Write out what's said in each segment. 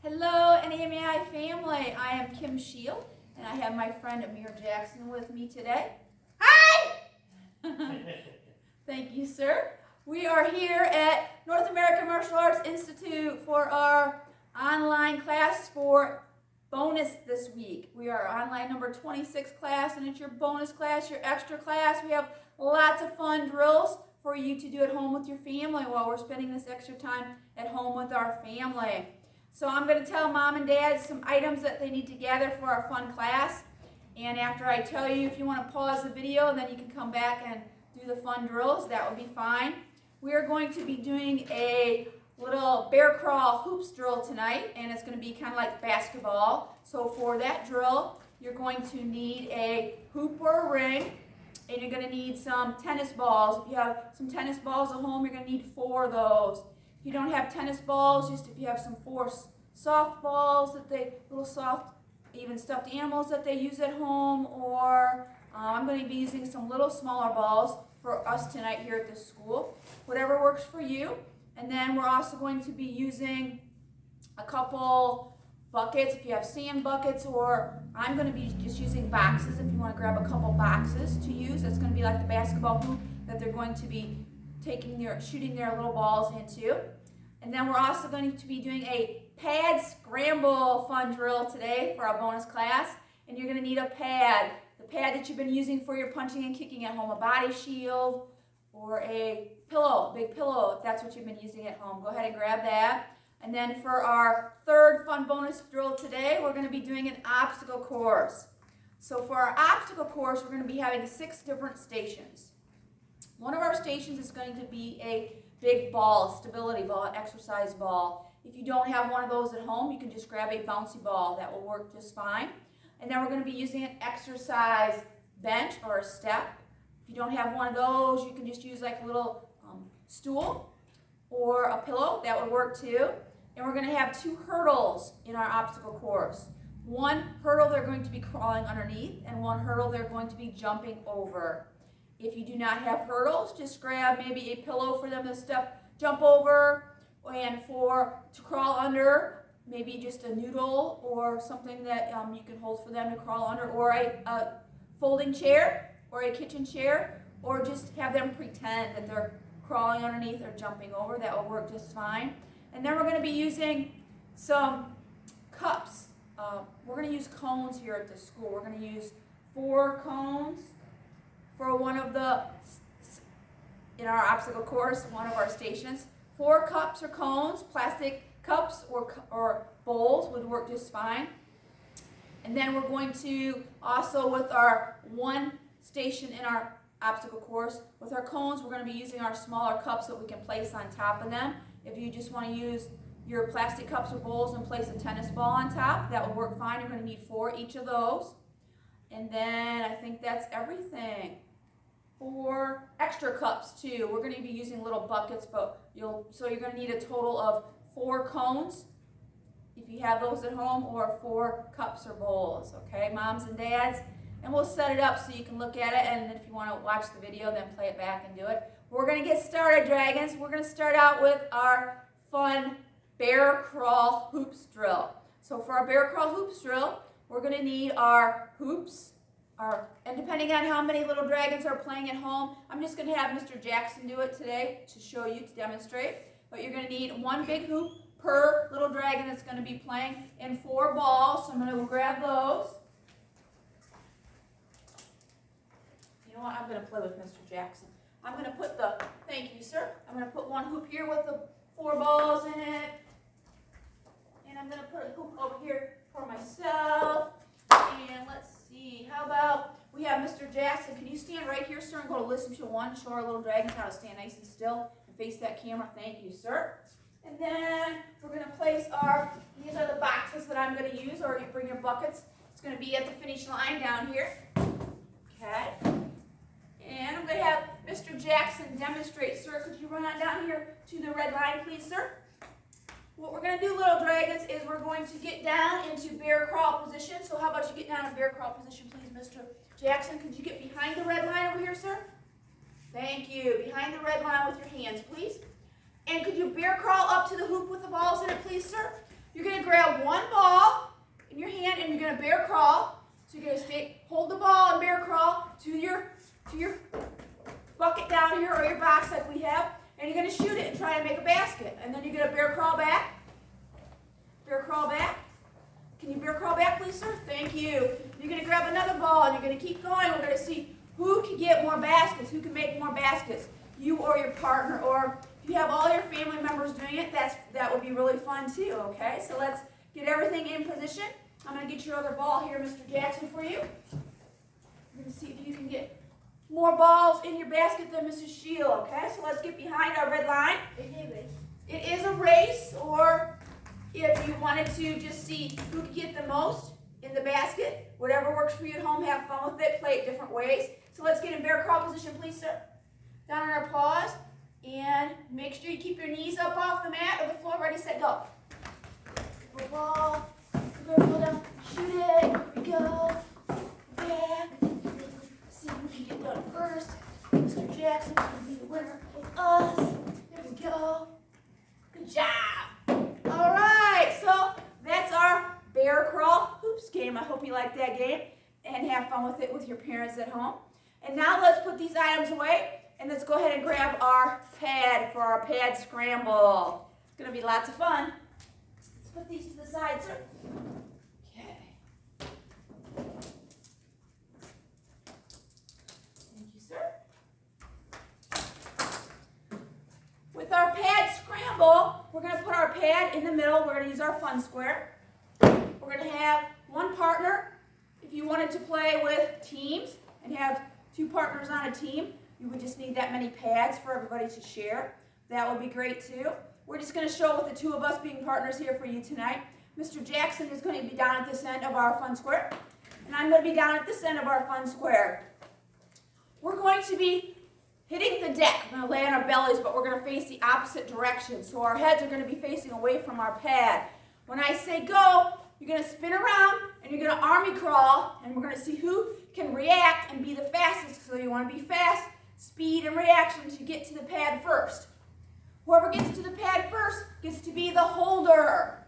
Hello, NAMI family. I am Kim Shield, and I have my friend Amir Jackson with me today. Hi! Thank you, sir. We are here at North American Martial Arts Institute for our online class for bonus this week. We are online number 26 class, and it's your bonus class, your extra class. We have lots of fun drills for you to do at home with your family while we're spending this extra time at home with our family. So I'm going to tell mom and dad some items that they need to gather for our fun class. And after I tell you, if you want to pause the video and then you can come back and do the fun drills, that would be fine. We are going to be doing a little bear crawl hoops drill tonight, and it's going to be kind of like basketball. So for that drill, you're going to need a hoop or a ring, and you're going to need some tennis balls. If you have some tennis balls at home, you're going to need 4 of those. If you don't have tennis balls, just if you have some 4 soft balls, little soft, even stuffed animals that they use at home, or I'm going to be using some little smaller balls for us tonight here at this school. Whatever works for you. And then we're also going to be using a couple buckets, if you have sand buckets, or I'm going to be just using boxes if you want to grab a couple boxes to use. That's going to be like the basketball hoop that they're going to be shooting their little balls into. And then we're also going to be doing a pad scramble fun drill today for our bonus class. And you're going to need a pad. The pad that you've been using for your punching and kicking at home, a body shield or a pillow, big pillow, if that's what you've been using at home. Go ahead and grab that. And then for our third fun bonus drill today, we're going to be doing an obstacle course. So for our obstacle course, we're going to be having 6 different stations. One of our stations is going to be a big ball, stability ball, an exercise ball. If you don't have one of those at home, you can just grab a bouncy ball. That will work just fine. And then we're going to be using an exercise bench or a step. If you don't have one of those, you can just use like a little stool or a pillow. That would work too. And we're going to have 2 hurdles in our obstacle course. One hurdle they're going to be crawling underneath, and one hurdle they're going to be jumping over. If you do not have hurdles, just grab maybe a pillow for them to jump over, and to crawl under, maybe just a noodle or something that you can hold for them to crawl under, or a folding chair or a kitchen chair, or just have them pretend that they're crawling underneath or jumping over. That will work just fine. And then we're going to be using some cups. We're going to use cones here at the school. We're going to use 4 cones for one of in our obstacle course, one of our stations. 4 cups or cones, plastic cups or bowls would work just fine. And then we're going to also, with our one station in our obstacle course, with our cones, we're going to be using our smaller cups that we can place on top of them. If you just want to use your plastic cups or bowls and place a tennis ball on top, that will work fine. You're going to need 4 each of those. And then I think that's everything. 4 extra cups too. We're going to be using little buckets, so you're going to need a total of 4 cones if you have those at home, or 4 cups or bowls. Okay, moms and dads. And we'll set it up so you can look at it, and if you want to watch the video, then play it back and do it. We're going to get started, Dragons. We're going to start out with our fun bear crawl hoops drill. So for our bear crawl hoops drill, we're going to need our hoops, and depending on how many little dragons are playing at home, I'm just going to have Mr. Jackson do it today to show you, to demonstrate. But you're going to need 1 big hoop per little dragon that's going to be playing, and 4 balls. So I'm going to go grab those. You know what? I'm going to play with Mr. Jackson. I'm going to put thank you, sir. I'm going to put 1 hoop here with the 4 balls in it. And I'm going to put a hoop over here for myself. And let's see, how about we have Mr. Jackson. Can you stand right here, sir, and go to listen to 1, show our little dragons how to stand nice and still and face that camera. Thank you, sir. And then we're going to place these are the boxes that I'm going to use, or you bring your buckets. It's going to be at the finish line down here. Okay. And I'm going to have Mr. Jackson demonstrate. Sir, could you run on down here to the red line, please, sir? What we're going to do, little dragons, is we're going to get down into bear crawl position. So how about you get down in bear crawl position, please, Mr. Jackson? Could you get behind the red line over here, sir? Thank you. Behind the red line with your hands, please. And could you bear crawl up to the hoop with the balls in it, please, sir? You're going to grab one ball in your hand and you're going to bear crawl. So you're going to hold the ball and bear crawl to your bucket down here or your box like we have. And you're going to shoot it and try to make a basket. And then you're going to bear crawl back. Bear crawl back. Can you bear crawl back, please, sir? Thank you. You're going to grab another ball and you're going to keep going. We're going to see who can get more baskets, who can make more baskets, you or your partner. Or if you have all your family members doing it, that would be really fun too, okay? So let's get everything in position. I'm going to get your other ball here, Mr. Jackson, for you. We're going to see if you can get more balls in your basket than Mrs. Shield, okay? So let's get behind our red line. It is a race, or if you wanted to just see who could get the most in the basket, whatever works for you at home, have fun with it, play it different ways. So let's get in bear crawl position, please, sir. Down on our paws, and make sure you keep your knees up off the mat or the floor. Ready, set, go. Go ball, go down, shoot it, here we go, back. See who can get done first. Mr. Jackson's going to be the winner with us. There we go. Good job. All right, so that's our bear crawl hoops game. I hope you like that game and have fun with it with your parents at home. And now let's put these items away and let's go ahead and grab our pad for our pad scramble. It's going to be lots of fun. Let's put these to the side, sir. Okay. Thank you, sir. With our pad scramble, we're going to put our pad in the middle. We're going to use our fun square. We're going to have one partner. If you wanted to play with teams and have two partners on a team, you would just need that many pads for everybody to share. That would be great too. We're just going to show with the two of us being partners here for you tonight. Mr. Jackson is going to be down at this end of our fun square, and I'm going to be down at this end of our fun square. We're going to be hitting the deck. We're going to lay on our bellies, but we're going to face the opposite direction. So our heads are going to be facing away from our pad. When I say go, you're going to spin around and you're going to army crawl, and we're going to see who can react and be the fastest. So you want to be fast, speed, and reaction to get to the pad first. Whoever gets to the pad first gets to be the holder.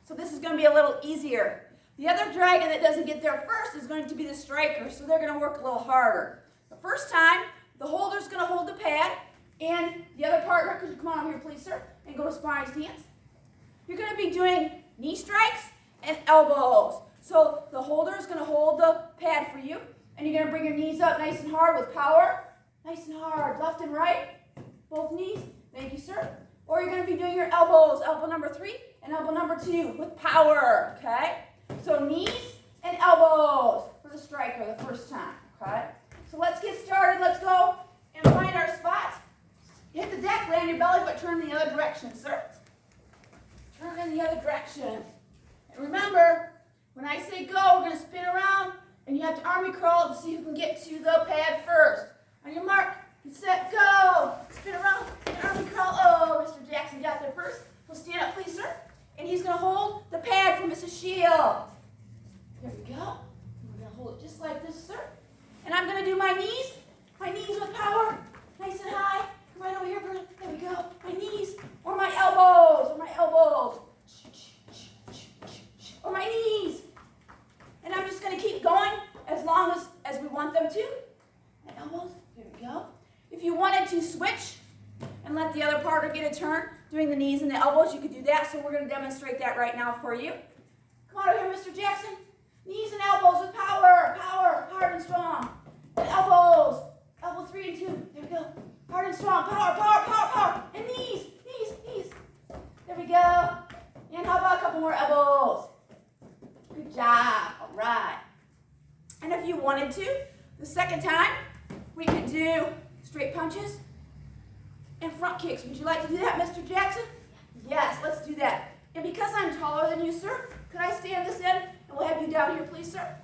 So this is going to be a little easier. The other dragon that doesn't get there first is going to be the striker, so they're going to work a little harder. The first time, the holder's going to hold the pad, and the other partner, could you come on over here, please, sir, and go to sparring stance. You're going to be doing knee strikes and elbows. So the holder is going to hold the pad for you, and you're going to bring your knees up nice and hard with power. Nice and hard, left and right, both knees. Thank you, sir. Or you're going to be doing your elbows, elbow number 3 and elbow number 2 with power, okay? So knees and elbows for the striker the first time, okay? So let's get started. Let's go and find our spots. Hit the deck, lay on your belly, but turn the other direction, sir. Turn in the other direction. And remember, when I say go, we're going to spin around, and you have to army crawl to see who can get to the pad first. On your mark, get set, go. Spin around, and army crawl. Oh, Mr. Jackson got there first. So stand up, please, sir. And he's going to hold the pad for Mrs. Shield. There we go. We're going to hold it just like this, sir. And I'm going to do my knees with power, nice and high. Come right over here, Bruno. There we go. My knees, or my elbows, or my knees. And I'm just going to keep going as long as we want them to. My elbows, there we go. If you wanted to switch and let the other partner get a turn doing the knees and the elbows, you could do that. So we're going to demonstrate that right now for you. Come on over here, Mr. Jackson. Knees and elbows with power, hard and strong. And elbows, elbow 3 and 2. There we go. Hard and strong, power. And knees. There we go. And how about a couple more elbows? Good job. All right. And if you wanted to, the second time, we could do straight punches and front kicks. Would you like to do that, Mr. Jackson? Yes, let's do that. And because I'm taller than you, sir, could I stand this end? And we'll have you down here, please, sir.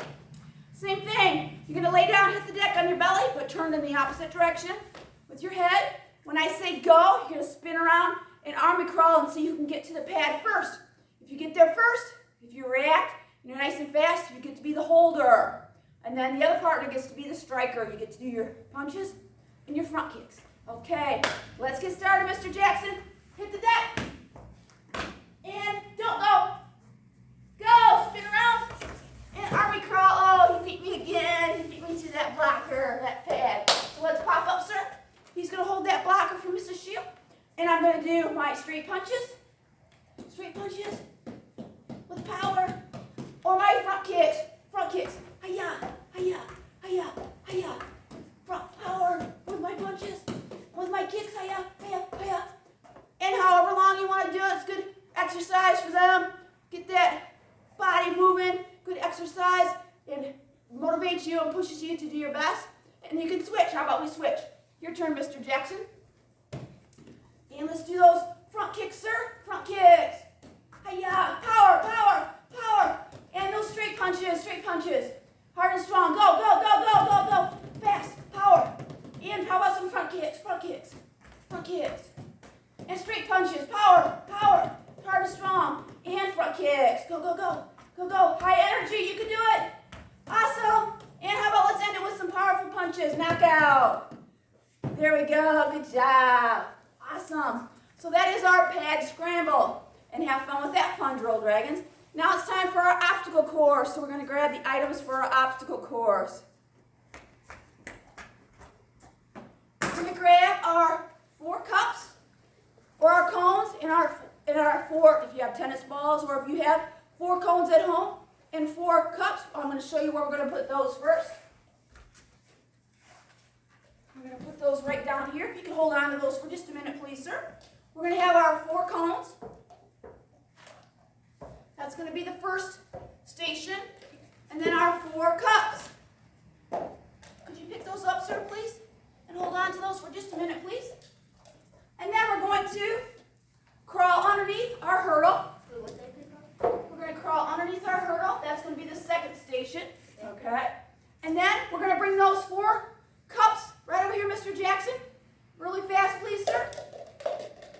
Same thing. You're going to lay down, hit the deck on your belly, but turn in the opposite direction with your head. When I say go, you're going to spin around and army crawl and see who can get to the pad first. If you get there first, if you react, and you're nice and fast, you get to be the holder. And then the other partner gets to be the striker. You get to do your punches and your front kicks. Okay, let's get started, Mr. Jackson. Hit the deck. And don't go. my straight punches with power, or my front kicks, hiya, hiya, hiya, hiya, front power with my punches, with my kicks, hiya, hiya, hiya, and however long you want to do it, it's good exercise for them. Get that body moving, good exercise, and motivates you and pushes you to do your best. And you can switch. How about we switch? Your turn, Mr. Jackson. And let's do those front kicks, sir. Front kicks. Hiya, power, power, power. And those straight punches, hard and strong. Go, go, go, go, go, go. Fast, power. And how about some front kicks, front kicks, front kicks. And straight punches, power, power, hard and strong. And front kicks. Go, go, go, go, go. High energy, you can do it. Awesome. And how about let's end it with some powerful punches. Knockout. There we go. Good job. Awesome. So that is our pad scramble. And have fun with that fun drill, Dragons. Now it's time for our obstacle course. So we're going to grab the items for our obstacle course. We're going to grab our 4 cups or our cones in our 4, if you have tennis balls or if you have 4 cones at home and 4 cups. I'm going to show you where we're going to put those first. We're going to put those right down here. If you can hold on to those for just a minute, please, sir. We're going to have our 4 cones. That's going to be the first station. And then our 4 cups. Could you pick those up, sir, please? And hold on to those for just a minute, please. And then we're going to crawl underneath our hurdle. We're going to crawl underneath our hurdle. That's going to be the second station. Okay. And then we're going to bring those 4 cups right over here, Mr. Jackson. Really fast, please, sir.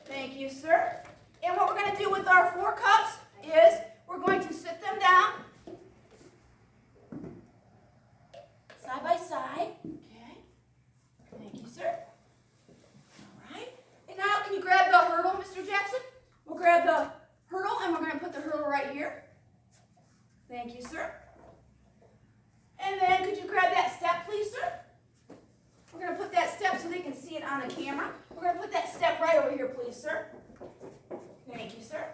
Thank you, sir. And what we're going to do with our 4 cups is we're going to sit them down side by side. Okay. Thank you, sir. All right. And now can you grab the hurdle, Mr. Jackson? We'll grab the hurdle and we're going to put the hurdle right here. Thank you, sir. And then could you grab that step, please, sir? We're going to put that step so they can see it on the camera. We're going to put that step right over here, please, sir. Thank you, sir.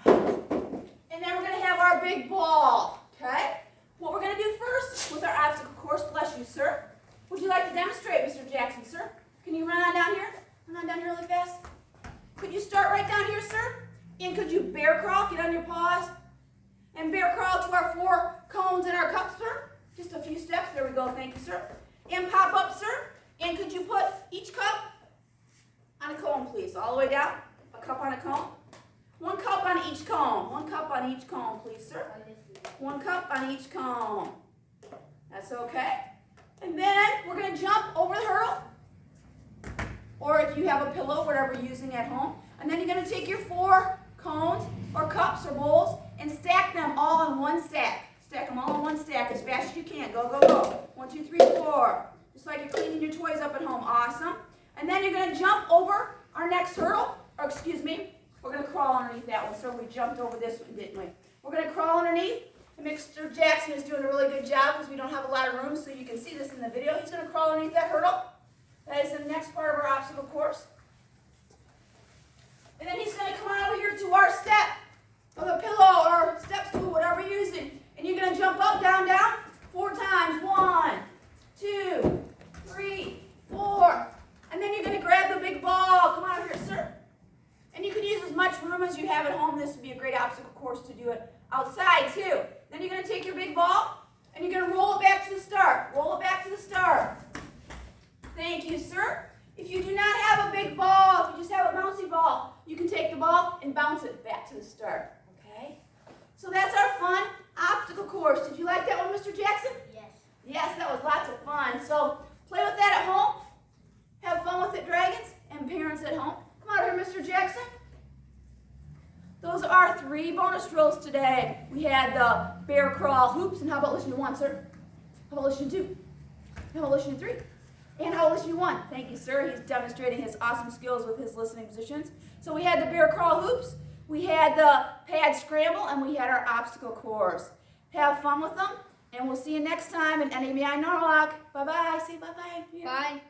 And then we're going to have our big ball, okay? What we're going to do first with our obstacle course, bless you, sir. Would you like to demonstrate, Mr. Jackson, sir? Can you run on down here? Run on down here really fast. Could you start right down here, sir? And could you bear crawl, get on your paws, and bear crawl to our 4 cones in our cups, sir? Just a few steps. There we go. Thank you, sir. And pop up, sir. And could you put each cup on a cone, please? All the way down. A cup on a cone. 1 cup on each cone. 1 cup on each cone, please, sir. 1 cup on each cone. That's okay. And then we're going to jump over the hurdle. Or if you have a pillow, whatever you're using at home. And then you're going to take your 4 cones or cups or bowls and stack them all in 1 stack. Stack them all in 1 stack as fast as you can. Go, go, go. 1, 2, 3, 4. Just like you're cleaning your toys up at home. Awesome. And then you're going to jump over our next hurdle. Or excuse me, we're going to crawl underneath that one. So we jumped over this one, didn't we? We're going to crawl underneath. And Mr. Jackson is doing a really good job because we don't have a lot of room, so you can see this in the video. He's going to crawl underneath that hurdle. That is the next part of our obstacle course. And then he's going to come on over here to our step, or the pillow, or step stool, whatever you're using. And you're going to jump up, down, down, 4 times. 1, 2, 3, 4. And then you're going to grab the big ball. Come on over here, sir. And you can use as much room as you have at home. This would be a great obstacle course to do it outside, too. Then you're going to take your big ball, and you're going to roll it back to the start. Roll it back to the start. Thank you, sir. If you do not have a big ball, if you just have a bouncy ball, you can take the ball and bounce it back to the start. Okay? So that's our fun obstacle course. Did you like that one, Mr. Jackson? Yes. Yes, that was lots of fun. So play with that at home. Have fun with it, Dragons, and parents at home. Come on over here, Mr. Jackson. Those are our 3 bonus drills today. We had the bear crawl hoops, and how about listen to 1, sir? How about listen to 2? How about listen to 3? And how about listen to 1? Thank you, sir. He's demonstrating his awesome skills with his listening positions. So we had the bear crawl hoops, we had the pad scramble, and we had our obstacle course. Have fun with them, and we'll see you next time in NABI Norwalk. Bye-bye. Say bye-bye. Bye.